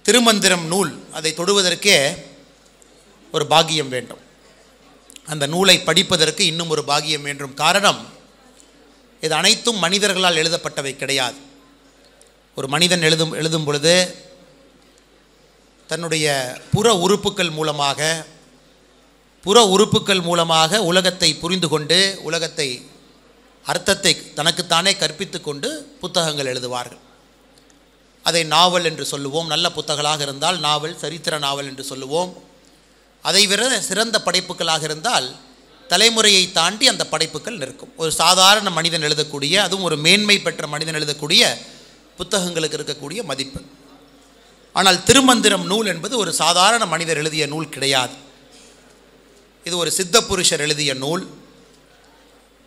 திருமந்திரம் நூல் அதை தொடுவதற்கே ஒரு பாக்கியம் வேண்டும். அந்த நூலை படிப்பதற்கு இன்னும் ஒரு பாக்கியம் வேண்டும். காரணம், இது அனைத்தும் மனிதர்களால் எழுதப்பட்டவை கிடையாது. ஒரு மனிதன் எழுதும் பொழுது தன்னுடைய புற உறுப்புக்கள் மூலமாக உலகத்தை புரிந்து கொண்டு உலகத்தை அர்த்தத்தை தனக்குத்தானே கற்பித்து கொண்டு புத்தகங்கள் எழுதுவார்கள். அதை நாவல் என்று சொல்லுவோம். நல்ல புத்தகங்களாக இருந்தால் நாவல், சரித்திர நாவல் என்று சொல்லுவோம். அதை விட சிறந்த படைப்புகளாக இருந்தால் தலைமுறையை தாண்டி அந்த படைப்புகள் நிற்கும். ஒரு சாதாரண மனிதன் எழுதக்கூடிய, அதுவும் ஒரு மேன்மை பெற்ற மனிதன் எழுதக்கூடிய புத்தகங்களுக்கு இருக்கக்கூடிய மதிப்பு. ஆனால் திருமந்திரம் நூல் என்பது ஒரு சாதாரண மனிதர் எழுதிய நூல் கிடையாது. இது ஒரு சித்த புருஷர் எழுதிய நூல்,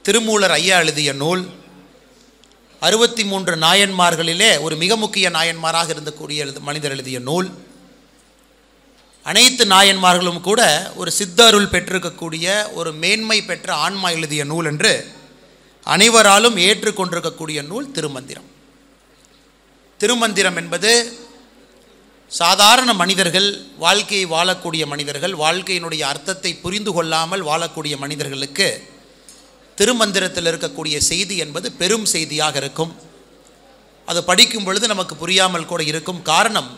திருமூலர் ஐயா எழுதிய நூல், 63 நாயன்மார்களிலே ஒரு மிக முக்கிய நாயன்மாராக இருந்தக்கூடிய மனிதர் எழுதிய நூல். அனைத்து நாயன்மார்களும் கூட ஒரு சித்த அருள் பெற்றிருக்கக்கூடிய ஒரு மேன்மை பெற்ற ஆன்மா எழுதிய நூல் என்று அனைவராலும் ஏற்றுக்கொண்டிருக்கக்கூடிய நூல் திருமந்திரம். திருமந்திரம் என்பது சாதாரண மனிதர்கள், வாழ்க்கையை வாழக்கூடிய மனிதர்கள், வாழ்க்கையினுடைய அர்த்தத்தை புரிந்து கொள்ளாமல் வாழக்கூடிய மனிதர்களுக்கு திருமந்திரத்தில் இருக்கக்கூடிய செய்தி என்பது பெரும் செய்தியாக இருக்கும். அது படிக்கும் பொழுது நமக்கு புரியாமல் கூட இருக்கும். காரணம்,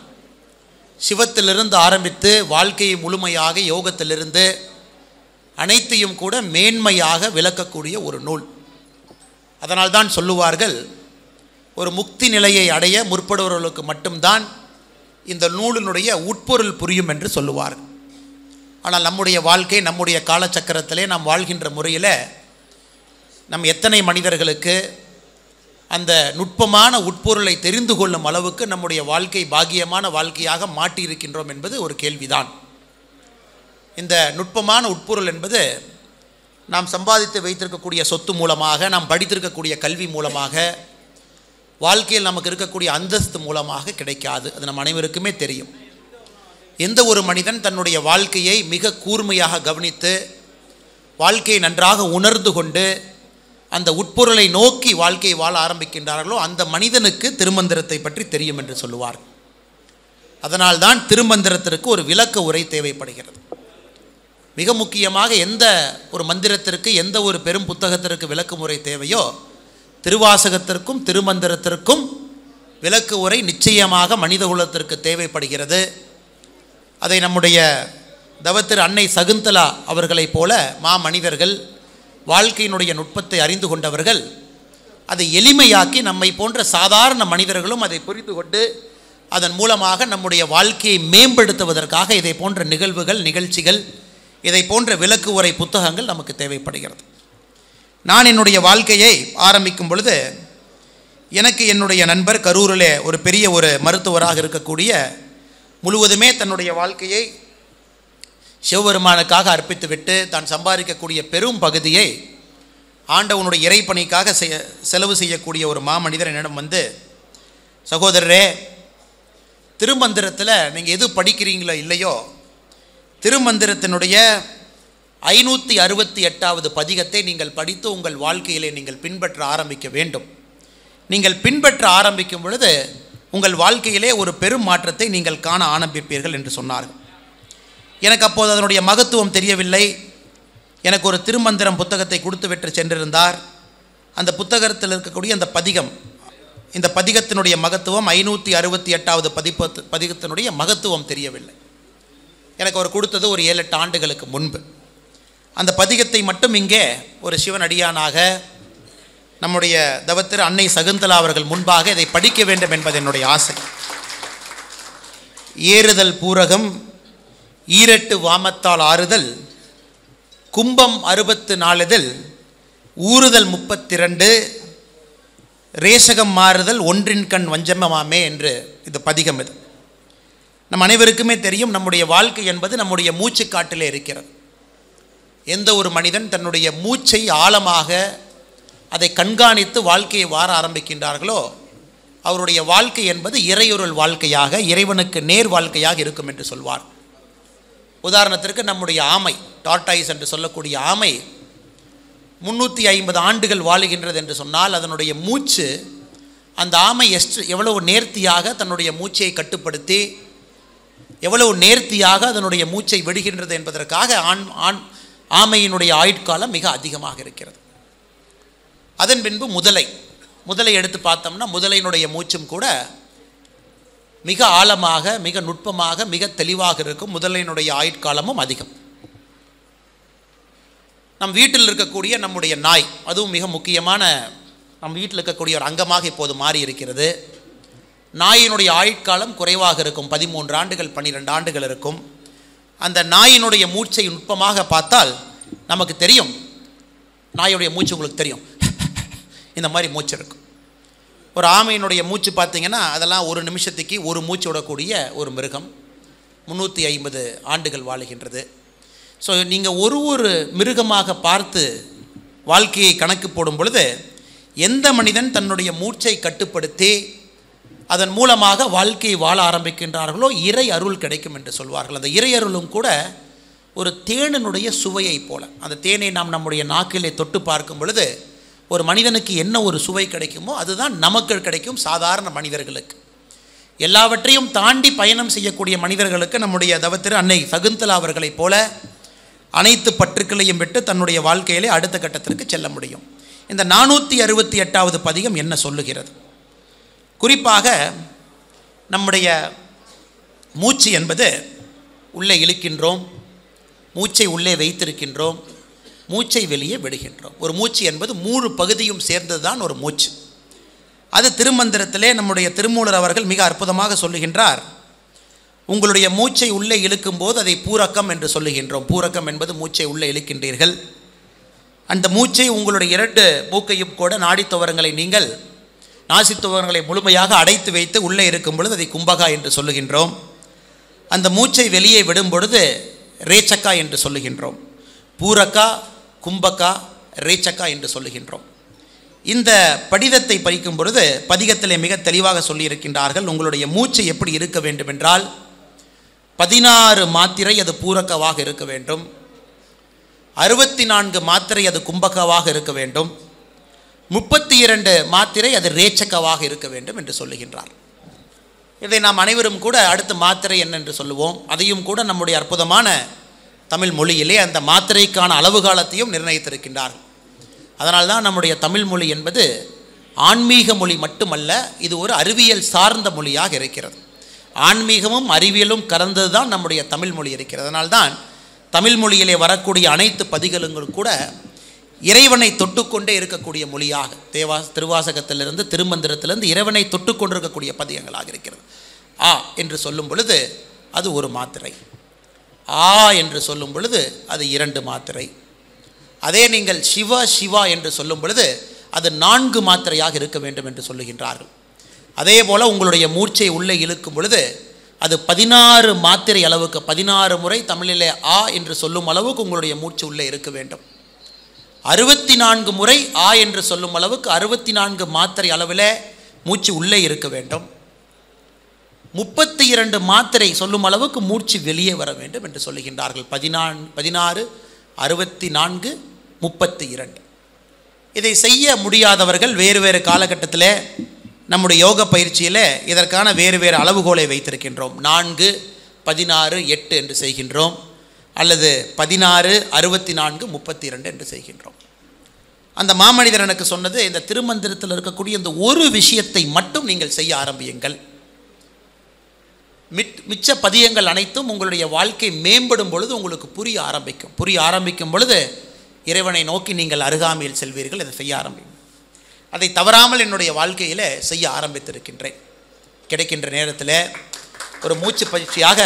சிவத்திலிருந்து ஆரம்பித்து வாழ்க்கையை முழுமையாக யோகத்திலிருந்து அனைத்தையும் கூட மேன்மையாக விளக்கக்கூடிய ஒரு நூல். அதனால்தான் சொல்லுவார்கள், ஒரு முக்தி நிலையை அடைய முற்படுபவர்களுக்கு மட்டும்தான் இந்த நூலினுடைய உட்பொருள் புரியும் என்று சொல்லுவார்கள். ஆனால் நம்முடைய வாழ்க்கை, நம்முடைய காலச்சக்கரத்திலே நாம் வாழ்கின்ற முறையில் நம் எத்தனை மனிதர்களுக்கு அந்த நுட்பமான உட்பொருளை தெரிந்து கொள்ளும் அளவுக்கு நம்முடைய வாழ்க்கை பாக்கியமான வாழ்க்கையாக மாட்டியிருக்கின்றோம் என்பது ஒரு கேள்விதான். இந்த நுட்பமான உட்பொருள் என்பது நாம் சம்பாதித்து வைத்திருக்கக்கூடிய சொத்து மூலமாக, நாம் படித்திருக்கக்கூடிய கல்வி மூலமாக, வாழ்க்கையில் நமக்கு இருக்கக்கூடிய அந்தஸ்து மூலமாக கிடைக்காது. அது நம் அனைவருக்குமே தெரியும். எந்த ஒரு மனிதன் தன்னுடைய வாழ்க்கையை மிக கூர்மையாக கவனித்து வாழ்க்கையை நன்றாக உணர்ந்து கொண்டு அந்த உட்பொருளை நோக்கி வாழ்க்கையை வாழ ஆரம்பிக்கின்றார்களோ அந்த மனிதனுக்கு திருமந்திரத்தை பற்றி தெரியும் என்று சொல்லுவார். அதனால்தான் திருமந்திரத்திற்கு ஒரு விளக்க உரை தேவைப்படுகிறது. மிக முக்கியமாக எந்த ஒரு மந்திரத்திற்கு, எந்த ஒரு பெரும் புத்தகத்திற்கு விளக்க உரை தேவையோ, திருவாசகத்திற்கும் திருமந்திரத்திற்கும் விளக்கு உரை நிச்சயமாக மனித குலத்திற்கு தேவைப்படுகிறது. அதை நம்முடைய தவத்திரு அன்னை சகுந்தலா அவர்களைப் போல மனிதர்கள், வாழ்க்கையினுடைய நுட்பத்தை அறிந்து கொண்டவர்கள் அதை எளிமையாக்கி நம்மை போன்ற சாதாரண மனிதர்களும் அதை புரிந்து கொண்டு அதன் மூலமாக நம்முடைய வாழ்க்கையை மேம்படுத்துவதற்காக இதை போன்ற நிகழ்வுகள், நிகழ்ச்சிகள், இதை போன்ற விளக்கு உரை புத்தகங்கள் நமக்கு தேவைப்படுகிறது. நான் என்னுடைய வாழ்க்கையை ஆரம்பிக்கும் பொழுது எனக்கு என்னுடைய நண்பர் கரூரில் ஒரு பெரிய ஒரு மருத்துவராக இருக்கக்கூடிய, முழுவதுமே தன்னுடைய வாழ்க்கையை சிவபெருமானுக்காக அர்ப்பித்துவிட்டு தான் சம்பாதிக்கக்கூடிய பெரும் பகுதியை ஆண்டவனுடைய இறைப்பணிக்காக செலவு செய்யக்கூடிய ஒரு மாமனிதர் என்னிடம் வந்து, சகோதரரே, திருமந்திரத்தில் நீங்கள் எது படிக்கிறீங்களோ இல்லையோ, திருமந்திரத்தினுடைய 568வது பதிகத்தை நீங்கள் படித்து உங்கள் வாழ்க்கையிலே நீங்கள் பின்பற்ற ஆரம்பிக்க வேண்டும். நீங்கள் பின்பற்ற ஆரம்பிக்கும் பொழுது உங்கள் வாழ்க்கையிலே ஒரு பெரும் மாற்றத்தை நீங்கள் காண ஆரம்பிப்பீர்கள் என்று சொன்னார்கள். எனக்கு அப்போது அதனுடைய மகத்துவம் தெரியவில்லை. எனக்கு ஒரு திருமந்திரம் புத்தகத்தை கொடுத்து விட்டு சென்றிருந்தார். அந்த புத்தகத்தில் இருக்கக்கூடிய அந்த பதிகம், இந்த பதிகத்தினுடைய மகத்துவம் 568வது பதிகத்தினுடைய மகத்துவம் தெரியவில்லை. எனக்கு அவர் கொடுத்தது ஒரு 7-8 ஆண்டுகளுக்கு முன்பு. அந்த பதிகத்தை மட்டும் இங்கே ஒரு சிவனடியானாக நம்முடைய தவத்திரு அன்னை சகுந்தலா அவர்கள் முன்பாக இதை படிக்க வேண்டும் என்பது என்னுடைய ஆசை. ஏறுதல் பூரகம் ஈரட்டு வாமத்தால் ஆறுதல், கும்பம் 64 ஊறுதல் 32, ரேசகம் மாறுதல் ஒன்றின் கண் வஞ்சமமாமே என்று இந்த பதிகம். இது நம் அனைவருக்குமே தெரியும். நம்முடைய வாழ்க்கை என்பது நம்முடைய மூச்சு காட்டிலே இருக்கிறது. எந்த ஒரு மனிதன் தன்னுடைய மூச்சை ஆழமாக அதை கண்காணித்து வாழ்க்கையை வாழ ஆரம்பிக்கின்றார்களோ அவருடைய வாழ்க்கை என்பது இறையொருள் வாழ்க்கையாக, இறைவனுக்கு நேர் வாழ்க்கையாக இருக்கும் என்று சொல்வார். உதாரணத்திற்கு நம்முடைய ஆமை, டார்டாய்ஸ் என்று சொல்லக்கூடிய ஆமை 350 ஆண்டுகள் வாழுகின்றது என்று சொன்னால் அதனுடைய மூச்சு, அந்த ஆமை எவ்வளவு நேர்த்தியாக தன்னுடைய மூச்சை கட்டுப்படுத்தி எவ்வளவு நேர்த்தியாக அதனுடைய மூச்சை விடுகின்றது என்பதற்காக ஆமையினுடைய ஆயுட்காலம் மிக அதிகமாக இருக்கிறது. அதன் பின்பு முதலை எடுத்து பார்த்தோம்னா முதலையினுடைய மூச்சும் கூட மிக ஆழமாக, மிக நுட்பமாக, மிக தெளிவாக இருக்கும். முதலையினுடைய ஆயுட்காலமும் அதிகம். நம் வீட்டில் இருக்கக்கூடிய நம்முடைய நாய், அதுவும் மிக முக்கியமான நம் வீட்டில் இருக்கக்கூடிய ஒரு அங்கமாக இப்போது மாறி இருக்கிறது. நாயினுடைய ஆயுட்காலம் குறைவாக இருக்கும், 13 ஆண்டுகள் 12 ஆண்டுகள் இருக்கும். அந்த நாயினுடைய மூச்சை நுட்பமாக பார்த்தால் நமக்கு தெரியும். நாயுடைய மூச்சு உங்களுக்கு தெரியும், இந்த மாதிரி மூச்சு இருக்கும். ஒரு ஆமையினுடைய மூச்சு பார்த்தீங்கன்னா அதெல்லாம் ஒரு நிமிஷத்துக்கு ஒரு மூச்சு விடக்கூடிய ஒரு மிருகம். 350 ஆண்டுகள் வாழுகின்றது. ஸோ நீங்கள் ஒரு மிருகமாக பார்த்து வாழ்க்கையை கணக்கு போடும் பொழுது எந்த மனிதன் தன்னுடைய மூச்சை கட்டுப்படுத்தி அதன் மூலமாக வாழ்க்கையை வாழ ஆரம்பிக்கின்றார்களோ இறை அருள் கிடைக்கும் என்று சொல்வார்கள். அந்த இறை அருளும் கூட ஒரு தேனினுடைய சுவையை போல. அந்த தேனை நாம் நம்முடைய நாக்கிலே தொட்டு பார்க்கும் பொழுது ஒரு மனிதனுக்கு என்ன ஒரு சுவை கிடைக்குமோ அதுதான் நமக்கு கிடைக்கும். சாதாரண மனிதர்களுக்கு, எல்லாவற்றையும் தாண்டி பயணம் செய்யக்கூடிய மனிதர்களுக்கு நம்முடைய தவத்திரு அன்னை சகுந்தலா அவர்களைப் போல அனைத்து பற்றுக்களையும் விட்டு தன்னுடைய வாழ்க்கையிலே அடுத்த கட்டத்திற்கு செல்ல முடியும். இந்த 468வது பதிகம் என்ன சொல்லுகிறது? குறிப்பாக நம்முடைய மூச்சு என்பது உள்ளே இழுக்கின்றோம், மூச்சை உள்ளே வைத்திருக்கின்றோம், மூச்சை வெளியே விடுகின்றோம். ஒரு மூச்சு என்பது 3 பகுதியும் சேர்ந்தது தான் ஒரு மூச்சு. அது திருமந்திரத்திலே நம்முடைய திருமூலர் அவர்கள் மிக அற்புதமாக சொல்லுகின்றார். உங்களுடைய மூச்சை உள்ளே இழுக்கும்போது அதை பூரக்கம் என்று சொல்லுகின்றோம். பூரக்கம் என்பது மூச்சை உள்ளே இழுக்கின்றீர்கள். அந்த மூச்சை உங்களுடைய 2 மூக்கையும் கூட நாடித்துவரங்களை நீங்கள் நாசித்துவரங்களை முழுமையாக அடைத்து வைத்து உள்ளே இருக்கும் பொழுது அதை கும்பகா என்று சொல்லுகின்றோம். அந்த மூச்சை வெளியே விடும் பொழுது ரேச்சக்கா என்று சொல்லுகின்றோம். பூரக்கா, கும்பக்கா, ரேச்சக்கா என்று சொல்லுகின்றோம். இந்த படிதத்தை படிக்கும் பொழுது பதிகத்திலே மிக தெளிவாக சொல்லியிருக்கின்றார்கள். உங்களுடைய மூச்சு எப்படி இருக்க வேண்டும் என்றால் 16 மாத்திரை அது பூரக்கவாக இருக்க வேண்டும், 64 மாத்திரை அது கும்பகவாக இருக்க வேண்டும், 32 மாத்திரை அது ரேச்சக்கவாக இருக்க வேண்டும் என்று சொல்லுகின்றார். இதை நாம் அனைவரும் கூட அடுத்த மாத்திரை என்னென்று சொல்லுவோம். அதையும் கூட நம்முடைய அற்புதமான தமிழ் மொழியிலே அந்த மாத்திரைக்கான அளவு காலத்தையும் நிர்ணயித்திருக்கின்றார். அதனால்தான் நம்முடைய தமிழ் மொழி என்பது ஆன்மீக மொழி மட்டுமல்ல, இது ஒரு அறிவியல் சார்ந்த மொழியாக இருக்கிறது. ஆன்மீகமும் அறிவியலும் கலந்தது தான் நம்முடைய தமிழ் மொழி இருக்கிறது. அதனால்தான் தமிழ் மொழியிலே வரக்கூடிய அனைத்து பதிகளுங்களும் கூட இறைவனை தொட்டுக்கொண்டே இருக்கக்கூடிய மொழியாக, திருவாசகத்திலிருந்து திருமந்திரத்திலிருந்து இறைவனை தொட்டு கொண்டிருக்கக்கூடிய பதிகங்களாக இருக்கிறது. ஆ என்று சொல்லும் பொழுது அது ஒரு மாத்திரை, ஆ என்று சொல்லும் பொழுது அது 2 மாத்திரை. அதே நீங்கள் சிவா சிவா என்று சொல்லும் பொழுது அது 4 மாத்திரையாக இருக்க வேண்டும் என்று சொல்லுகின்றார்கள். அதே போல் உங்களுடைய மூச்சை உள்ளே இழுக்கும் பொழுது அது 16 மாத்திரை அளவுக்கு, 16 முறை தமிழிலே ஆ என்று சொல்லும் அளவுக்கு உங்களுடைய மூச்சு உள்ளே இருக்க வேண்டும். 64 முறை ஆ என்று சொல்லும் அளவுக்கு 64 மாத்திரை அளவில் மூச்சு உள்ளே இருக்க வேண்டும். 32 மாத்திரை சொல்லும் அளவுக்கு மூச்சு வெளியே வர வேண்டும் என்று சொல்லுகின்றார்கள். 16, 64, 32. இதை செய்ய முடியாதவர்கள் வேறு காலகட்டத்தில் நம்முடைய யோக பயிற்சியில் இதற்கான வேறு அளவுகோலை வைத்திருக்கின்றோம். 4, 16, 8 என்று செய்கின்றோம், அல்லது 16, 64, 32 என்று செய்கின்றோம். அந்த மாமனிதர் எனக்கு சொன்னது, இந்த திருமந்திரத்தில் இருக்கக்கூடிய இந்த ஒரு விஷயத்தை மட்டும் நீங்கள் செய்ய ஆரம்பியுங்கள். மிச்ச பதியங்கள் அனைத்தும் உங்களுடைய வாழ்க்கை மேம்படும் பொழுது உங்களுக்கு புரிய ஆரம்பிக்கும் பொழுது இறைவனை நோக்கி நீங்கள் அருகாமையில் செல்வீர்கள். இதை செய்ய ஆரம்பிக்கும். அதை தவறாமல் என்னுடைய வாழ்க்கையில் செய்ய ஆரம்பித்திருக்கின்றேன். கிடைக்கின்ற நேரத்தில் ஒரு மூச்சு பயிற்சியாக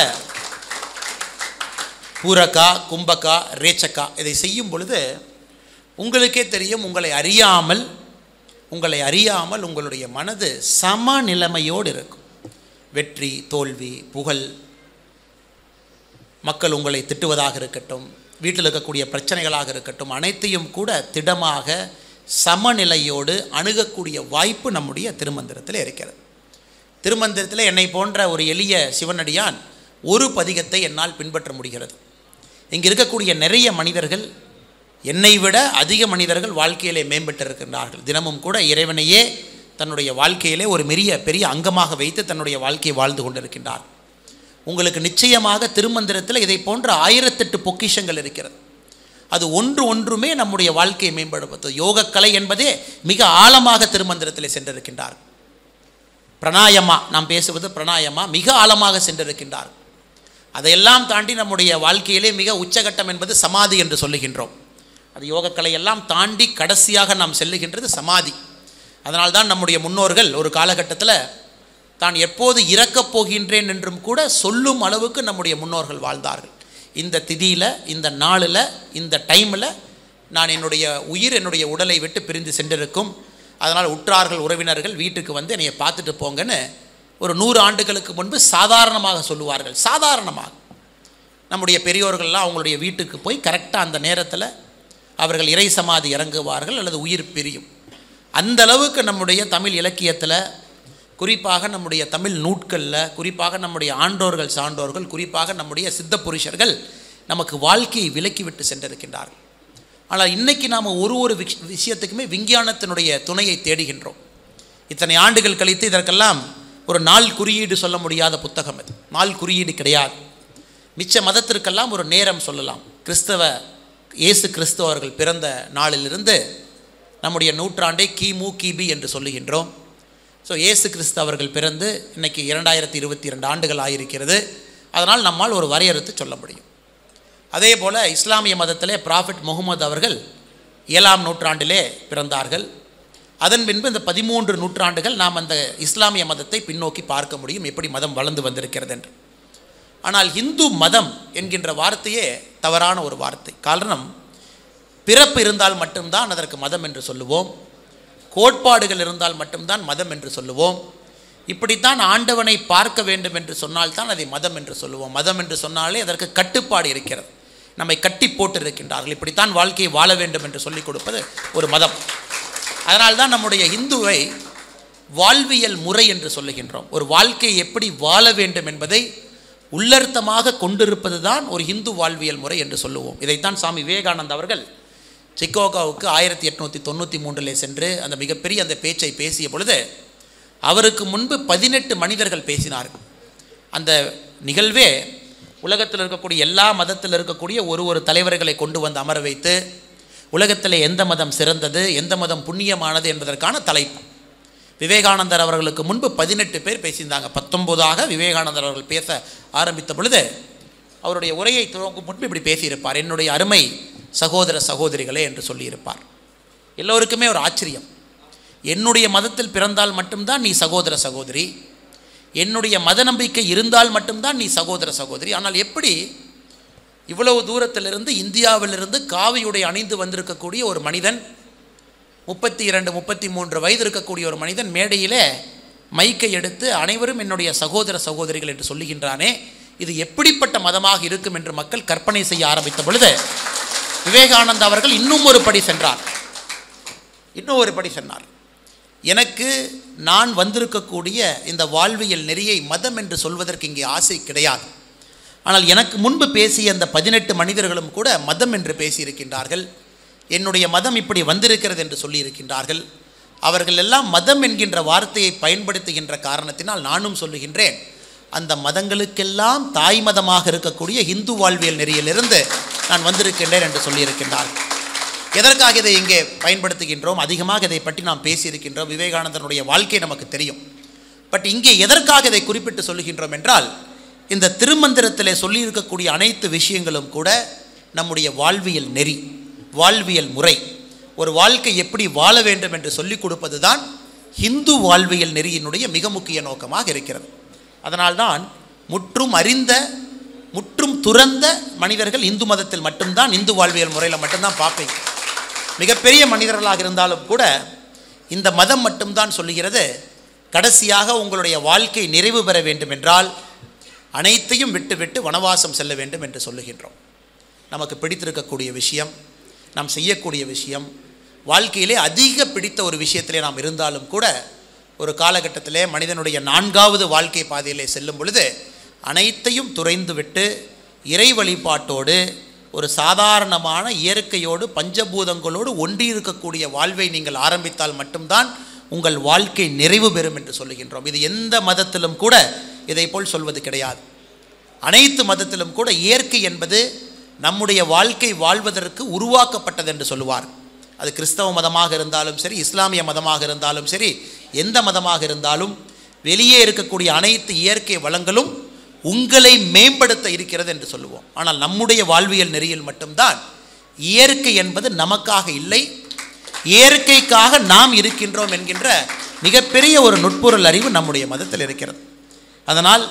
பூரக்கா, கும்பக்கா, ரேச்சக்கா இதை செய்யும் பொழுது உங்களுக்கே தெரியும், உங்களை அறியாமல் உங்களுடைய மனது சமநிலைமையோடு இருக்கும். வெற்றி, தோல்வி, புகழ், மக்கள் உங்களை திட்டுவதாக இருக்கட்டும், வீட்டில் இருக்கக்கூடிய பிரச்சனைகளாக இருக்கட்டும், அனைத்தையும் கூட திடமாக சமநிலையோடு அணுகக்கூடிய வாய்ப்பு நம்முடைய திருமந்திரத்தில் இருக்கிறது. திருமந்திரத்தில் என்னை போன்ற ஒரு எளிய சிவனடியான் ஒரு பதிகத்தை என்னால் பின்பற்ற முடிகிறது. இங்கே இருக்கக்கூடிய நிறைய மனிதர்கள், என்னை விட அதிக மனிதர்கள் வாழ்க்கையிலே மேம்பட்டிருக்கின்றார்கள். தினமும் கூட இறைவனையே தன்னுடைய வாழ்க்கையிலே ஒரு பெரிய அங்கமாக வைத்து தன்னுடைய வாழ்க்கையை வாழ்ந்து கொண்டிருக்கின்றார். உங்களுக்கு நிச்சயமாக திருமந்திரத்தில் இதை போன்ற 1008 பொக்கிஷங்கள் இருக்கிறது. அது ஒன்றுமே நம்முடைய வாழ்க்கையை மேம்படுத்துவது. யோகக்கலை என்பதே மிக ஆழமாக திருமந்திரத்தில் சென்றிருக்கின்றார். பிராணாயமா, நாம் பேசுவது பிராணாயமா, மிக ஆழமாக சென்றிருக்கின்றார். அதையெல்லாம் தாண்டி நம்முடைய வாழ்க்கையிலே மிக உச்சகட்டம் என்பது சமாதி என்று சொல்லுகின்றோம். அது யோகக்கலை எல்லாம் தாண்டி கடைசியாக நாம் செல்லுகின்றது சமாதி. அதனால்தான் நம்முடைய முன்னோர்கள் ஒரு காலகட்டத்தில் தான் எப்போது இறக்கப் போகின்றேன் என்றும் கூட சொல்லும் அளவுக்கு நம்முடைய முன்னோர்கள் வாழ்ந்தார்கள். இந்த திதியில், இந்த நாளில், இந்த டைமில் நான் என்னுடைய உயிர் என்னுடைய உடலை விட்டு பிரிந்து சென்றிருக்கும். அதனால் உற்றார்கள் உறவினர்கள் வீட்டுக்கு வந்து என்னையை பார்த்துட்டு போங்கன்னு ஒரு 100 ஆண்டுகளுக்கு முன்பு சாதாரணமாக சொல்லுவார்கள். சாதாரணமாக நம்முடைய பெரியோர்கள்லாம் அவங்களுடைய வீட்டுக்கு போய் கரெக்டாக அந்த நேரத்தில் அவர்கள் இறை சமாதி இறங்குவார்கள் அல்லது உயிர் பிரியும். அந்த அளவுக்கு நம்முடைய தமிழ் இலக்கியத்தில், குறிப்பாக நம்முடைய தமிழ் நூட்களில், குறிப்பாக நம்முடைய ஆண்டோர்கள் சான்றோர்கள், குறிப்பாக நம்முடைய சித்த புருஷர்கள் நமக்கு வாழ்க்கையை விலக்கிவிட்டு சென்றிருக்கின்றார்கள். ஆனால் இன்றைக்கி நாம் ஒரு விஷயத்துக்குமே விஞ்ஞானத்தினுடைய துணையை தேடுகின்றோம். இத்தனை ஆண்டுகள் கழித்து இதற்கெல்லாம் ஒரு நாள் குறியீடு சொல்ல முடியாத புத்தகம் அது. நாள் குறியீடு கிடையாது. மிச்ச மதத்திற்கெல்லாம் ஒரு நேரம் சொல்லலாம். இயேசு கிறிஸ்து அவர்கள் பிறந்த நாளிலிருந்து நம்முடைய நூற்றாண்டை கிமு கிபி என்று சொல்லுகின்றோம். ஸோ இயேசு கிறிஸ்து அவர்கள் பிறந்து இன்றைக்கி 2022 ஆண்டுகள் ஆகியிருக்கிறது. அதனால் நம்மால் ஒரு வரையறுத்து சொல்ல முடியும். அதே போல் இஸ்லாமிய மதத்திலே ப்ராஃபெட் முகமது அவர்கள் 7ஆம் நூற்றாண்டிலே பிறந்தார்கள். அதன் பின்பு இந்த 13 நூற்றாண்டுகள் நாம் அந்த இஸ்லாமிய மதத்தை பின்னோக்கி பார்க்க முடியும், எப்படி மதம் வளர்ந்து வந்திருக்கிறது என்று. ஆனால் இந்து மதம் என்கின்ற வார்த்தையே தவறான ஒரு வார்த்தை. காரணம், பிறப்பு இருந்தால் மட்டும்தான் அதற்கு மதம் என்று சொல்லுவோம். கோட்பாடுகள் இருந்தால் மட்டும்தான் மதம் என்று சொல்லுவோம். இப்படித்தான் ஆண்டவனை பார்க்க வேண்டும் என்று சொன்னால்தான் அதை மதம் என்று சொல்லுவோம். மதம் என்று சொன்னாலே அதற்கு கட்டுப்பாடு இருக்கிறது. நம்மை கட்டி போட்டு இருக்கின்றார்கள். இப்படித்தான் வாழ்க்கையை வாழ வேண்டும் என்று சொல்லிக் கொடுப்பது ஒரு மதம். அதனால்தான் நம்முடைய இந்துவை வாழ்வியல் முறை என்று சொல்லுகின்றோம். ஒரு வாழ்க்கையை எப்படி வாழ வேண்டும் என்பதை உள்ளர்த்தமாக கொண்டிருப்பது தான் ஒரு இந்து வாழ்வியல் முறை என்று சொல்லுவோம். இதைத்தான் சுவாமி விவேகானந்த அவர்கள் சிக்காகோவுக்கு 1893 சென்று அந்த மிகப்பெரிய அந்த பேச்சை பேசிய பொழுது அவருக்கு முன்பு 18 மனிதர்கள் பேசினார்கள். அந்த நிகழ்வே உலகத்தில் இருக்கக்கூடிய எல்லா மதத்தில் இருக்கக்கூடிய ஒரு தலைவர்களை கொண்டு வந்து அமர வைத்து உலகத்தில் எந்த மதம் சிறந்தது, எந்த மதம் புண்ணியமானது என்பதற்கான தலைப்பு. விவேகானந்தர் அவர்களுக்கு முன்பு 18 பேர் பேசியிருந்தாங்க. 19ஆக விவேகானந்தர் அவர்கள் பேச ஆரம்பித்த பொழுது அவருடைய உரையை துவங்கும் முன்பு இப்படி பேசியிருப்பார். என்னுடைய அருமை சகோதர சகோதரிகளே என்று சொல்லியிருப்பார். எல்லோருக்குமே ஒரு ஆச்சரியம். என்னுடைய மதத்தில் பிறந்தால் மட்டும்தான் நீ சகோதர சகோதரி, என்னுடைய மத நம்பிக்கை இருந்தால் மட்டும்தான் நீ சகோதர சகோதரி. ஆனால் எப்படி இவ்வளவு தூரத்திலிருந்து இந்தியாவிலிருந்து காவியுடை அணிந்து வந்திருக்கக்கூடிய ஒரு மனிதன், 32, 33 வயது இருக்கக்கூடிய ஒரு மனிதன் மேடையிலே மைக்கை எடுத்து அனைவரும் என்னுடைய சகோதர சகோதரிகள் என்று சொல்லுகின்றானே, இது எப்படிப்பட்ட மதமாக இருக்கும் என்று மக்கள் கற்பனை செய்ய ஆரம்பித்த பொழுது விவேகானந்த அவர்கள் இன்னும் ஒரு படி சென்றார். எனக்கு நான் வந்திருக்கக்கூடிய இந்த வாழ்வியல் நெறியை மதம் என்று சொல்வதற்கு இங்கே ஆசை கிடையாது. ஆனால் எனக்கு முன்பு பேசிய அந்த 18 மனிதர்களும் கூட மதம் என்று பேசியிருக்கின்றார்கள். என்னுடைய மதம் இப்படி வந்திருக்கிறது என்று சொல்லியிருக்கின்றார்கள். அவர்கள் எல்லாம் மதம் என்கின்ற வார்த்தையை பயன்படுத்துகின்ற காரணத்தினால் நானும் சொல்லுகின்றேன், அந்த மதங்களுக்கெல்லாம் தாய் மதமாக இருக்கக்கூடிய இந்து வாழ்வியல் நெறியிலிருந்து நான் வந்திருக்கின்றேன் என்று சொல்லியிருக்கின்றார்கள். எதற்காக இதை இங்கே பயன்படுத்துகின்றோம்? அதிகமாக இதை பற்றி நாம் பேசியிருக்கின்றோம். விவேகானந்தனுடைய வாழ்க்கை நமக்கு தெரியும். பட் இங்கே எதற்காக இதை குறிப்பிட்டு சொல்லுகின்றோம் என்றால், இந்த திருமந்திரத்திலே சொல்லியிருக்கக்கூடிய அனைத்து விஷயங்களும் கூட நம்முடைய வாழ்வியல் நெறி, வாழ்வியல் முறை, ஒரு வாழ்க்கை எப்படி வாழ வேண்டும் என்று சொல்லிக் கொடுப்பது தான் இந்து வாழ்வியல் நெறியினுடைய மிக முக்கிய நோக்கமாக இருக்கிறது. அதனால்தான் முற்றும் அறிந்த முற்றும் துறந்த மனிதர்கள் இந்து மதத்தில் மட்டும்தான், இந்து வாழ்வியல் முறையில் மட்டும்தான் பார்ப்பீங்க. மிகப்பெரிய மனிதர்களாக இருந்தாலும் கூட இந்த மதம் மட்டும்தான் சொல்லுகிறது, கடைசியாக உங்களுடைய வாழ்க்கை நிறைவு பெற வேண்டும் என்றால் அனைத்தையும் விட்டு வனவாசம் செல்ல வேண்டும் என்று சொல்லுகின்றோம். நமக்கு பிடித்திருக்கக்கூடிய விஷயம், நாம் செய்யக்கூடிய விஷயம், வாழ்க்கையிலே அதிக பிடித்த ஒரு விஷயத்திலே நாம் இருந்தாலும் கூட ஒரு காலகட்டத்திலே மனிதனுடைய 4வது வாழ்க்கை பாதையிலே செல்லும் பொழுது அனைத்தையும் துறைந்துவிட்டு இறை வழிபாட்டோடு ஒரு சாதாரணமான இயற்கையோடு பஞ்சபூதங்களோடு ஒன்றியிருக்கக்கூடிய வாழ்வை நீங்கள் ஆரம்பித்தால் மட்டும்தான் உங்கள் வாழ்க்கை நிறைவு பெறும் என்று சொல்லுகின்றோம். இது எந்த மதத்திலும் கூட இதை போல் சொல்வது கிடையாது. அனைத்து மதத்திலும் கூட இயற்கை என்பது நம்முடைய வாழ்க்கை வாழ்வதற்கு உருவாக்கப்பட்டது என்று சொல்லுவார். அது கிறிஸ்தவ மதமாக இருந்தாலும் சரி, இஸ்லாமிய மதமாக இருந்தாலும் சரி, எந்த மதமாக இருந்தாலும் வெளியே இருக்கக்கூடிய அனைத்து இயற்கை வளங்களும் உங்களை மேம்படுத்த இருக்கிறது என்று சொல்லுவோம். ஆனால் நம்முடைய வாழ்வியல் நெறியில் மட்டும்தான் இயற்கை என்பது நமக்காக இல்லை, இயற்கைக்காக நாம் இருக்கின்றோம் என்கின்ற மிகப்பெரிய ஒரு நுட்பொருள் அறிவு நம்முடைய மதத்தில் இருக்கிறது. அதனால்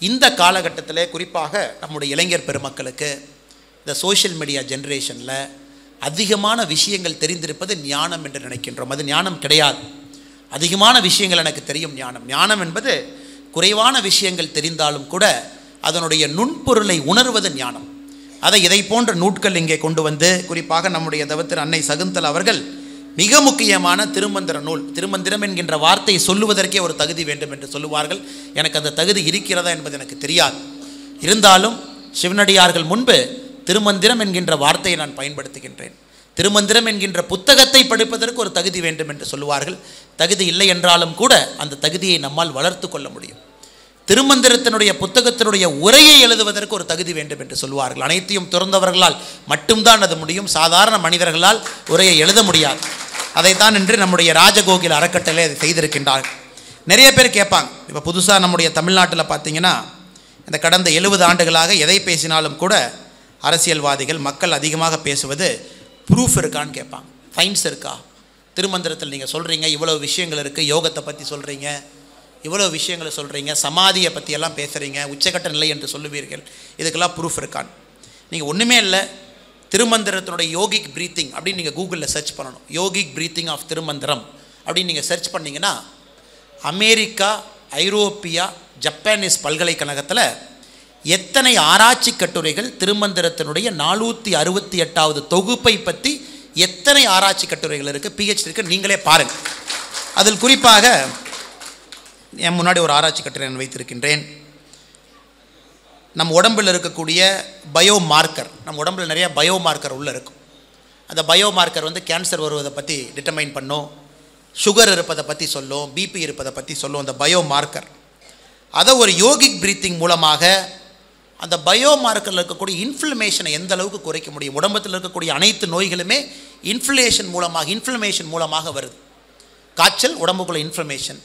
இந்த காலகட்டத்தில் குறிப்பாக நம்முடைய இளைஞர் பெருமக்களுக்கு இந்த சோஷியல் மீடியா ஜென்ரேஷனில் அதிகமான விஷயங்கள் தெரிந்திருப்பது ஞானம் என்று நினைக்கின்றோம். அது ஞானம் கிடையாது. அதிகமான விஷயங்கள் எனக்கு தெரியும் ஞானம் என்பது குறைவான விஷயங்கள் தெரிந்தாலும் கூட அதனுடைய நுண்பொருளை உணர்வது ஞானம். அதை இதை போன்ற நூட்கள் இங்கே கொண்டு வந்து குறிப்பாக நம்முடைய தவத்திரு அன்னை சகுந்தலா அவர்கள் மிக முக்கியமான திருமந்திர நூல், திருமந்திரம் என்கின்ற வார்த்தையை சொல்லுவதற்கே ஒரு தகுதி வேண்டும் என்று சொல்லுவார்கள். எனக்கு அந்த தகுதி இருக்கிறதா என்பது எனக்கு தெரியாது. இருந்தாலும் சிவனடியார்கள் முன்பு திருமந்திரம் என்கின்ற வார்த்தையை நான் பயன்படுத்துகின்றேன். திருமந்திரம் என்கின்ற புத்தகத்தை படிப்பதற்கு ஒரு தகுதி வேண்டும் என்று சொல்லுவார்கள். தகுதி இல்லை என்றாலும் கூட அந்த தகுதியை நம்மால் வளர்த்து கொள்ள முடியும். திருமந்திரத்தினுடைய புத்தகத்தினுடைய உரையை எழுதுவதற்கு ஒரு தகுதி வேண்டும் என்று சொல்லுவார்கள். அனைத்தையும் துறந்தவர்களால் மட்டும்தான் அது முடியும். சாதாரண மனிதர்களால் உரையை எழுத முடியாது. அதைத்தான் இன்று நம்முடைய ராஜகோகில அறக்கட்டளை அதை செய்திருக்கின்றார்கள். நிறைய பேர் கேட்பாங்க, இப்போ புதுசாக நம்முடைய தமிழ்நாட்டில் பார்த்தீங்கன்னா இந்த கடந்த 70 ஆண்டுகளாக எதை பேசினாலும் கூட அரசியல்வாதிகள் மக்கள் அதிகமாக பேசுவது ப்ரூஃப் இருக்கான்னு கேட்பாங்க. சயின்ஸ் இருக்கா? திருமந்திரத்தில் நீங்கள் சொல்கிறீங்க இவ்வளோ விஷயங்கள் இருக்குது, யோகத்தை பற்றி சொல்கிறீங்க, இவ்வளோ விஷயங்களை சொல்கிறீங்க, சமாதியை பற்றியெல்லாம் பேசுகிறீங்க, உச்சகட்ட நிலை என்று சொல்லுவீர்கள், இதுக்கெல்லாம் ப்ரூஃப் இருக்கான்னு. நீங்கள் ஒன்றுமே இல்லை, திருமந்திரத்தினுடைய யோகிக் ப்ரீத்திங் அப்படின்னு நீங்கள் கூகுளில் சர்ச் பண்ணணும். யோகிக் ப்ரீத்திங் ஆஃப் திருமந்திரம் அப்படின்னு நீங்கள் சர்ச் பண்ணிங்கன்னா அமெரிக்கா, ஐரோப்பியா, ஜப்பானீஸ் பல்கலைக்கழகத்தில் எத்தனை ஆராய்ச்சி கட்டுரைகள் திருமந்திரத்தினுடைய 468வது தொகுப்பை பற்றி எத்தனை ஆராய்ச்சி கட்டுரைகள் இருக்குது, பிஹெச்டி இருக்குது, நீங்களே பாருங்கள். அதில் குறிப்பாக என் முன்னாடி ஒரு ஆராய்ச்சி கட்டுரை நான் வைத்திருக்கின்றேன். நம் உடம்பில் இருக்கக்கூடிய பயோ மார்க்கர், நம்ம உடம்பில் நிறைய பயோ மார்க்கர் உள்ளே இருக்கும். அந்த பயோ மார்க்கர் வந்து கேன்சர் வருவதை பற்றி டிட்டர்மைன் பண்ணும், சுகர் இருப்பதை பற்றி சொல்லும், பிபி இருப்பதை பற்றி சொல்லும். அந்த பயோ மார்க்கர் அதை ஒரு யோகிக் ப்ரீத்திங் மூலமாக அந்த பயோ மார்க்கரில் இருக்கக்கூடிய இன்ஃப்ளமேஷனை எந்த அளவுக்கு குறைக்க முடியும். உடம்பத்தில் இருக்கக்கூடிய அனைத்து நோய்களுமே இன்ஃப்ளமேஷன் மூலமாக வருது. காய்ச்சல் உடம்புக்குள்ள இன்ஃப்ளமேஷன்,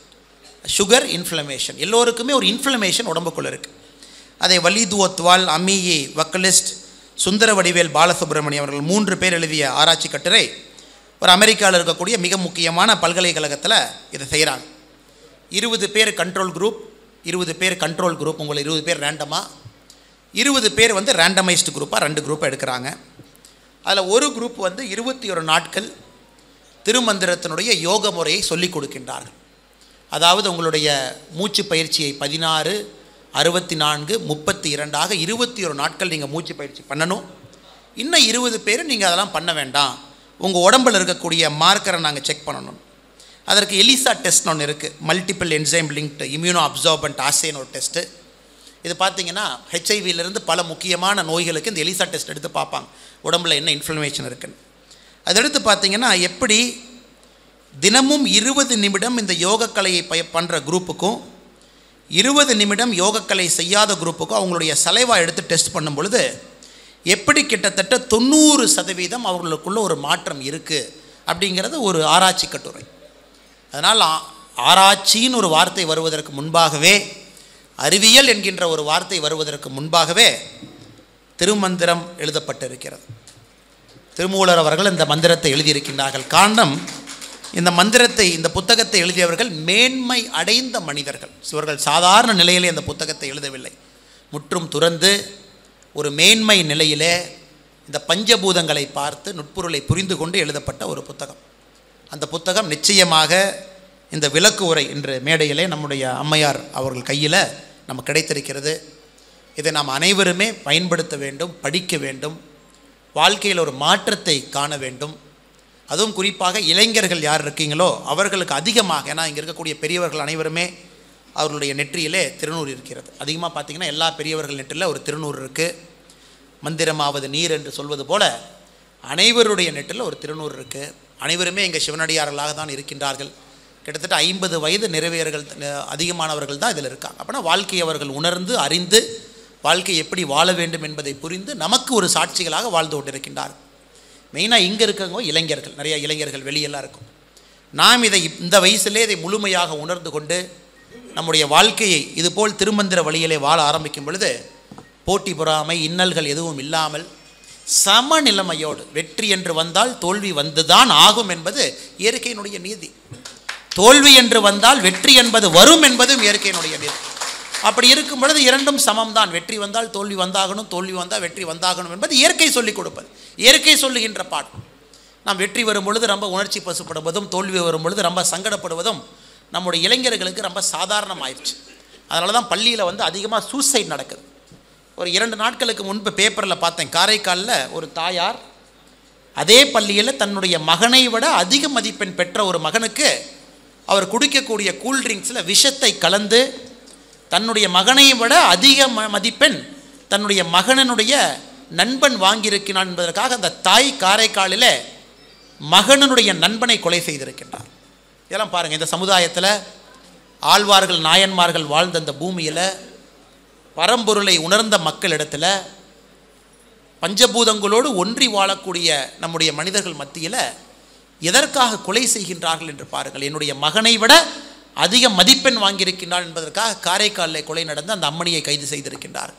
சுகர் இன்ஃப்ளமேஷன், எல்லோருக்குமே ஒரு இன்ஃப்ளமேஷன் உடம்புக்குள்ளே இருக்குது. அதை வலிதுவத்வால், அமியி வக்கலிஸ்ட், சுந்தர வடிவேல் பாலசுப்ரமணியம் அவர்கள் 3 பேர் எழுதிய ஆராய்ச்சி கட்டுரை ஒரு அமெரிக்காவில் இருக்கக்கூடிய மிக முக்கியமான பல்கலைக்கழகத்தில் இதை செய்கிறாங்க. 20 பேர் கண்ட்ரோல் குரூப், 20 பேர் கண்ட்ரோல் குரூப், உங்களை 20 பேர் ரேண்டமாக, 20 பேர் வந்து ரேண்டமைஸ்டு குரூப்பாக 2 குரூப்பாக எடுக்கிறாங்க. அதில் ஒரு குரூப் வந்து 21 நாட்கள் திருமந்திரத்தினுடைய யோக முறையை சொல்லிக் கொடுக்கின்றார்கள். அதாவது உங்களுடைய மூச்சு பயிற்சியை 16, 64, 32ஆக 21 நாட்கள் நீங்கள் மூச்சு பயிற்சி பண்ணணும். இன்னும் 20 பேர் நீங்கள் அதெல்லாம் பண்ண வேண்டாம், உங்கள் உடம்பில் இருக்கக்கூடிய மார்க்கரை நாங்கள் செக் பண்ணணும். அதற்கு எலிசா டெஸ்ட்னு ஒன்று இருக்குது, multiple enzyme linked immuno absorbent ஆசேன்னு ஒரு டெஸ்ட்டு. இது பார்த்திங்கன்னா ஹெச்ஐவியிலிருந்து பல முக்கியமான நோய்களுக்கு இந்த எலிசா டெஸ்ட் எடுத்து பார்ப்பாங்க, உடம்பில் என்ன இன்ஃப்ளமேஷன் இருக்குன்னு. அதெடுத்து பார்த்திங்கன்னா எப்படி தினமும் 20 நிமிடம் இந்த யோகக்கலையை பண்ணுற குரூப்புக்கும் 20 நிமிடம் யோகக்கலை செய்யாத குரூப்புக்கும் அவங்களுடைய சலைவா எடுத்து டெஸ்ட் பண்ணும் பொழுது எப்படி கிட்டத்தட்ட 90% அவர்களுக்குள்ள ஒரு மாற்றம் இருக்குது அப்படிங்கிறது ஒரு ஆராய்ச்சி கட்டுரை. அதனால் ஆராய்ச்சின்னு ஒரு வார்த்தை வருவதற்கு முன்பாகவே, அறிவியல் என்கின்ற ஒரு வார்த்தை வருவதற்கு முன்பாகவே திருமந்திரம் எழுதப்பட்டிருக்கிறது. திருமூலர் அவர்கள் இந்த மந்திரத்தை எழுதியிருக்கின்றார்கள். காரணம், இந்த மந்திரத்தை, இந்த புத்தகத்தை எழுதியவர்கள் மேன்மை அடைந்த மனிதர்கள். இவர்கள் சாதாரண நிலையிலே இந்த புத்தகத்தை எழுதவில்லை, முற்றும் துறந்து ஒரு மேன்மை நிலையிலே இந்த பஞ்சபூதங்களை பார்த்து நுட்பொருளை புரிந்து கொண்டு எழுதப்பட்ட ஒரு புத்தகம். அந்த புத்தகம் நிச்சயமாக இந்த விளக்கு உரை என்ற மேடையிலே நம்முடைய அம்மையார் அவர்கள் கையில் நமக்கு கிடைத்திருக்கிறது. இதை நாம் அனைவருமே பயன்படுத்த வேண்டும், படிக்க வேண்டும், வாழ்க்கையில் ஒரு மாற்றத்தை காண வேண்டும். அதுவும் குறிப்பாக இளைஞர்கள் யார் இருக்கீங்களோ அவர்களுக்கு அதிகமாக, ஏன்னா இங்கே இருக்கக்கூடிய பெரியவர்கள் அனைவருமே அவர்களுடைய நெற்றியிலே திருநூறு இருக்கிறது. அதிகமாக பார்த்திங்கன்னா எல்லா பெரியவர்கள் நெற்றியில் ஒரு திருநூறு இருக்குது. மந்திரமாவது நீர் என்று சொல்வது போல் அனைவருடைய நெற்றில் ஒரு திருநூறு இருக்குது. அனைவருமே இங்கே சிவனடியார்களாக தான் இருக்கின்றார்கள். கிட்டத்தட்ட 50 வயது நிறைவேறுகள் அதிகமானவர்கள் தான் இதில் இருக்காங்க. அப்படின்னா வாழ்க்கையை அவர்கள் உணர்ந்து அறிந்து வாழ்க்கை எப்படி வாழ வேண்டும் என்பதை புரிந்து நமக்கு ஒரு சாட்சிகளாக வாழ்ந்து கொண்டிருக்கின்றார். மெயினாக இங்கே இருக்கவங்க இளைஞர்கள், நிறையா இளைஞர்கள் வெளியெல்லாம் இருக்கும். நாம் இந்த வயசிலே இதை முழுமையாக உணர்ந்து கொண்டு நம்முடைய வாழ்க்கையை இதுபோல் திருமந்திர வழியிலே வாழ ஆரம்பிக்கும் பொழுது போட்டி பொறாமை இன்னல்கள் எதுவும் இல்லாமல் சமநிலைமையோடு வெற்றி என்று வந்தால் தோல்வி வந்துதான் ஆகும் என்பது இயற்கையினுடைய நீதி. தோல்வி என்று வந்தால் வெற்றி என்பது வரும் என்பதும் இயற்கையினுடைய நீதி. அப்படி இருக்கும் பொழுது இரண்டும் சமம்தான். வெற்றி வந்தால் தோல்வி வந்தாகணும், தோல்வி வந்தால் வெற்றி வந்தாகணும் என்பது இயற்கை சொல்லிக் கொடுப்பது, இயற்கை சொல்லுகின்ற பாடம். நாம் வெற்றி வரும் பொழுது ரொம்ப உணர்ச்சி பசுப்படுவதும் தோல்வி வரும் பொழுது ரொம்ப சங்கடப்படுவதும் நம்முடைய இளைஞர்களுக்கு ரொம்ப சாதாரணமாயிடுச்சு. அதனால தான் பள்ளியில் அதிகமாக சூசைட் நடக்குது. ஒரு 2 நாட்களுக்கு முன்பு பேப்பரில் பார்த்தேன், காரைக்காலில் ஒரு தாயார் அதே பள்ளியில் தன்னுடைய மகனை விட அதிக மதிப்பெண் பெற்ற ஒரு மகனுக்கு அவர் குடிக்கக்கூடிய கூல்ட்ரிங்க்ஸில் விஷத்தை கலந்து தன்னுடைய மகனை விட அதிக மதிப்பெண் தன்னுடைய மகனுடைய நண்பன் வாங்கியிருக்கிறான் என்பதற்காக அந்த தாய் காரைக்காலில் மகனுடைய நண்பனை கொலை செய்திருக்கின்றார். இதெல்லாம் பாருங்கள், இந்த சமுதாயத்தில் ஆழ்வார்கள் நாயன்மார்கள் வாழ்ந்த அந்த பூமியில் பரம்பொருளை உணர்ந்த மக்களிடத்தில் பஞ்சபூதங்களோடு ஒன்றி வாழக்கூடிய நம்முடைய மனிதர்கள் மத்தியில் எதற்காக கொலை செய்கின்றார்கள் என்று பாருங்கள். என்னுடைய மகனை விட அதிக மதிப்பெண் வாங்கியிருக்கின்றார் என்பதற்காக காரைக்காலில் கொலை நடந்து அந்த அம்மணியை கைது செய்திருக்கின்றார்.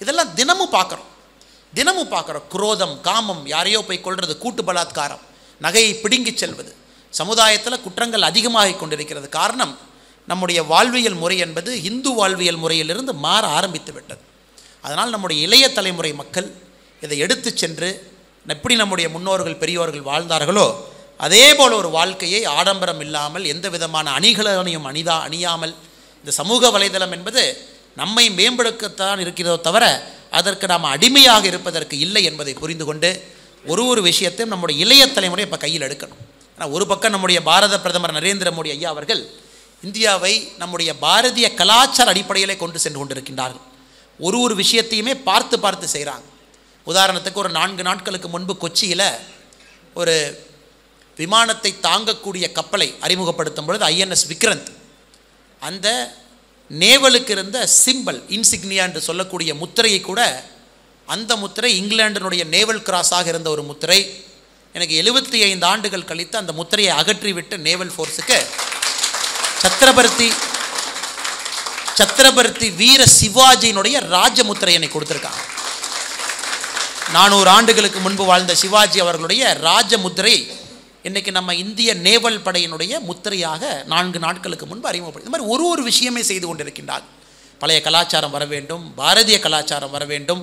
இதெல்லாம் தினமும் பார்க்குறோம். குரோதம், காமம், யாரையோ போய் கொள்வது, கூட்டு பலாத்காரம், நகையை பிடுங்கி செல்வது, சமுதாயத்தில் குற்றங்கள் அதிகமாக கொண்டிருக்கிறது. காரணம், நம்முடைய வாழ்வியல் முறை என்பது இந்து வாழ்வியல் முறையிலிருந்து மாற ஆரம்பித்து விட்டது. அதனால் நம்முடைய இளைய தலைமுறை மக்கள் இதை எடுத்து சென்று எப்படி நம்முடைய முன்னோர்கள் பெரியோர்கள் வாழ்ந்தார்களோ அதே போல் ஒரு வாழ்க்கையை ஆடம்பரம் இல்லாமல் எந்த விதமான அணிகலனையும் அணியாமல், இந்த சமூக வலைதளம் என்பது நம்மை மேம்படுத்தத்தான் இருக்கிறதோ தவிர அதற்கு நாம் அடிமையாக இருப்பதற்கு இல்லை என்பதை புரிந்து கொண்டு ஒரு விஷயத்தையும் நம்முடைய இளைய தலைமுறை இப்போ கையில் எடுக்கணும். ஆனால் ஒரு பக்கம் நம்முடைய பாரத பிரதமர் நரேந்திர மோடி ஐயா அவர்கள் இந்தியாவை நம்முடைய பாரதிய கலாச்சார அடிப்படையிலே கொண்டு சென்று கொண்டிருக்கின்றார்கள். ஒரு விஷயத்தையுமே பார்த்து செய்கிறாங்க. உதாரணத்துக்கு ஒரு 4 நாட்களுக்கு முன்பு கொச்சியில் ஒரு விமானத்தை தாங்கக்கூடிய கப்பலை அறிமுகப்படுத்தும் பொழுது INS விக்ரந்த், அந்த நேவலுக்கு இருந்த சிம்பல் இன்சிக்னியா என்று சொல்லக்கூடிய முத்திரையை கூட, அந்த முத்திரை இங்கிலாண்டினுடைய நேவல் கிராஸாக இருந்த ஒரு முத்திரை, எனக்கு 75 ஆண்டுகள் கழித்து அந்த முத்திரையை அகற்றிவிட்டு நேவல் ஃபோர்ஸுக்கு சத்ரபர்த்தி வீர சிவாஜியினுடைய ராஜமுத்திரையை கொடுத்துருக்காங்க. 400 ஆண்டுகளுக்கு முன்பு வாழ்ந்த சிவாஜி அவர்களுடைய ராஜமுத்திரை இன்றைக்கி நம்ம இந்திய நேவல் படையினுடைய முத்திரையாக 4 நாட்களுக்கு முன்பு அறிமுகப்படுத்தி. இந்த மாதிரி ஒரு விஷயமே செய்து கொண்டிருக்கின்றார். பழைய கலாச்சாரம் வர வேண்டும், பாரதிய கலாச்சாரம் வர வேண்டும்,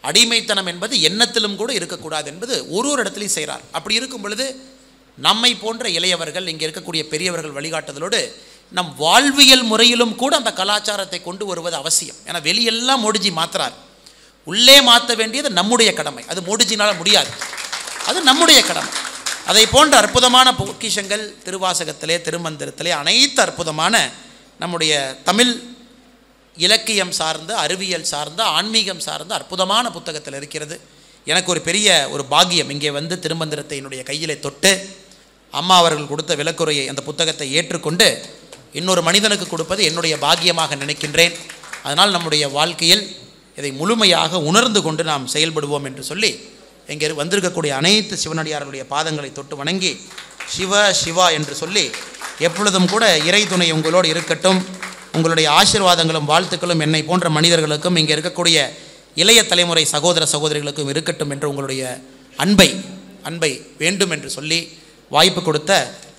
அடிமைத்தனம் என்பது எண்ணத்திலும் கூட இருக்கக்கூடாது என்பது ஒரு இடத்துலையும் செய்கிறார். அப்படி இருக்கும் பொழுது நம்மை போன்ற இளையவர்கள், இங்கே இருக்கக்கூடிய பெரியவர்கள் வழிகாட்டுதலோடு நம் வாழ்வியல் முறையிலும் கூட அந்த கலாச்சாரத்தை கொண்டு வருவது அவசியம். ஏன்னா வெளியெல்லாம் மோடிஜி மாற்றுறார், உள்ளே மாற்ற வேண்டியது நம்முடைய கடமை. அது மோடிஜினால் முடியாது, அது நம்முடைய கடமை. அதை போன்ற அற்புதமான பொக்கிஷங்கள் திருவாசகத்திலே, திருமந்திரத்திலே, அனைத்து அற்புதமான நம்முடைய தமிழ் இலக்கியம் சார்ந்த, அறிவியல் சார்ந்த, ஆன்மீகம் சார்ந்த அற்புதமான புத்தகத்தில் இருக்கிறது. எனக்கு ஒரு பெரிய பாக்கியம், இங்கே வந்து திருமந்திரத்தை என்னுடைய கையிலே தொட்டு அம்மா அவர்கள் கொடுத்த விளக்குரையை, அந்த புத்தகத்தை ஏற்றுக்கொண்டு இன்னொரு மனிதனுக்கு கொடுப்பது என்னுடைய பாக்கியமாக நினைக்கின்றேன். அதனால் நம்முடைய வாழ்க்கையில் இதை முழுமையாக உணர்ந்து கொண்டு நாம் செயல்படுவோம் என்று சொல்லி இங்கே வந்திருக்கக்கூடிய அனைத்து சிவனடியார்களுடைய பாதங்களை தொட்டு வணங்கி சிவா என்று சொல்லி எப்பொழுதும் கூட இறை துணை உங்களோடு இருக்கட்டும். உங்களுடைய ஆசீர்வாதங்களும் வாழ்த்துக்களும் என்னை போன்ற மனிதர்களுக்கும் இங்கே இருக்கக்கூடிய இளைய தலைமுறை சகோதர சகோதரிகளுக்கும் இருக்கட்டும் என்று உங்களுடைய அன்பை வேண்டும் என்று சொல்லி வாய்ப்பு கொடுத்த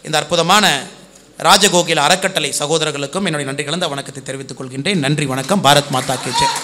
இந்த அற்புதமான ராஜகோகில அறக்கட்டளை சகோதரர்களுக்கும் என்னுடைய நன்றி கலந்த வணக்கத்தை தெரிவித்துக் கொள்கின்றேன். நன்றி, வணக்கம். பாரத் மாதா கி ஜெய்.